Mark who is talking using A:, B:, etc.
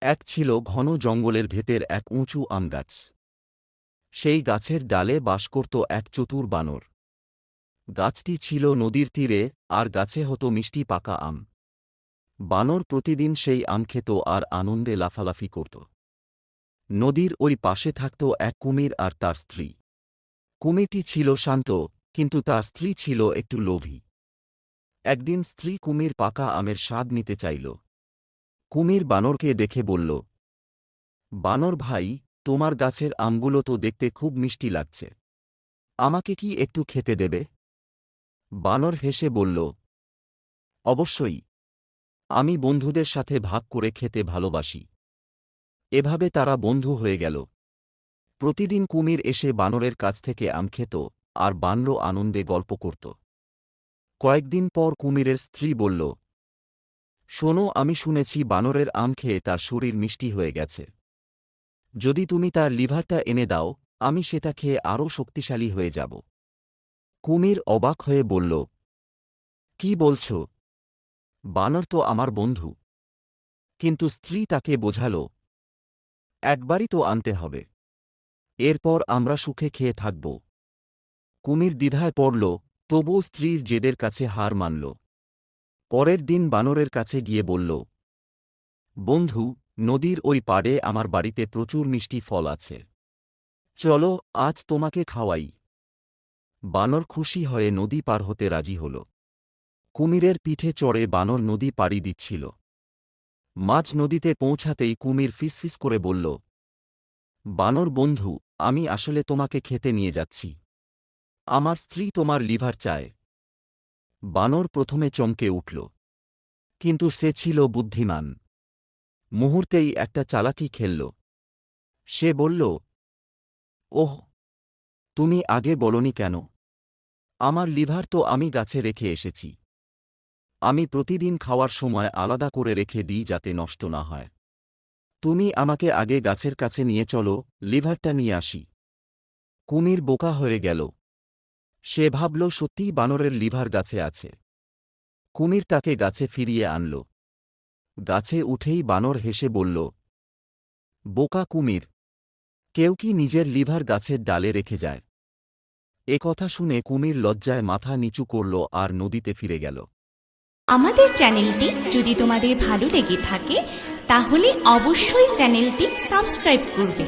A: এক ছিল ঘন জঙ্গলের ভেতর এক উঁচু আম গাছ। সেই গাছের ডালে বাস করত এক চতুর বানর। গাছটি ছিল নদীর তীরে, আর গাছে হতো মিষ্টি পাকা আম। বানর প্রতিদিন সেই আম খেত আর আনন্দে লাফালাফি করত। নদীর ওই পাশে থাকত এক কুমির আর তার স্ত্রী। কুমিরটি ছিল শান্ত, কিন্তু তার স্ত্রী ছিল একটু লোভী। একদিন স্ত্রী কুমির পাকা আমের স্বাদ নিতে চাইল। কুমির বানরকে দেখে বলল, বানর ভাই, তোমার গাছের আমগুলো তো দেখতে খুব মিষ্টি লাগছে, আমাকে কি একটু খেতে দেবে? বানর হেসে বলল, অবশ্যই, আমি বন্ধুদের সাথে ভাগ করে খেতে ভালোবাসি। এভাবে তারা বন্ধু হয়ে গেল। প্রতিদিন কুমির এসে বানরের কাছ থেকে আম খেত, আর বানর আনন্দে গল্প করত। কয়েকদিন পর কুমিরের স্ত্রী বলল, শোনো, আমি শুনেছি বানরের আম খেয়ে তার শরীর মিষ্টি হয়ে গেছে। যদি তুমি তার লিভারটা এনে দাও, আমি সেটা খেয়ে আরও শক্তিশালী হয়ে যাব। কুমির অবাক হয়ে বলল, কি বলছ? বানর তো আমার বন্ধু। কিন্তু স্ত্রী তাকে বোঝাল, একবারই তো আনতে হবে, এরপর আমরা সুখে খেয়ে থাকব। কুমির দ্বিধায় পড়ল, তবুও স্ত্রীর জেদের কাছে হার মানল। পরের দিন বানরের কাছে গিয়ে বলল, বন্ধু, নদীর ওই পাড়ে আমার বাড়িতে প্রচুর মিষ্টি ফল আছে, চলো আজ তোমাকে খাওয়াই। বানর খুশি হয়ে নদী পার হতে রাজি হল। কুমিরের পিঠে চড়ে বানর নদী পাড়ি দিচ্ছিল। মাঝ নদীতে পৌঁছাতেই কুমির ফিসফিস করে বলল, বানর বন্ধু, আমি আসলে তোমাকে খেতে নিয়ে যাচ্ছি। আমার স্ত্রী তোমার লিভার চায়। বানর প্রথমে চমকে উঠল, কিন্তু সে ছিল বুদ্ধিমান। মুহূর্তেই একটা চালাকি খেলল। সে বলল, ওহ, তুমি আগে বলনি কেন? আমার লিভার তো আমি গাছে রেখে এসেছি। আমি প্রতিদিন খাওয়ার সময় আলাদা করে রেখে দিই যাতে নষ্ট না হয়। তুমি আমাকে আগে গাছের কাছে নিয়ে চলো, লিভারটা নিয়ে আসি। কুমির বোকা হয়ে গেল। সে ভাবল সত্যিই বানরের লিভার গাছে আছে। কুমির তাকে গাছে ফিরিয়ে আনল। গাছে উঠেই বানর হেসে বলল, বোকা কুমির, কেউ কি নিজের লিভার গাছের ডালে রেখে যায়? এ কথা শুনে কুমির লজ্জায় মাথা নিচু করল আর নদীতে ফিরে গেল।
B: আমাদের চ্যানেলটি যদি তোমাদের ভালো লেগে থাকে তাহলে অবশ্যই চ্যানেলটি সাবস্ক্রাইব করবে।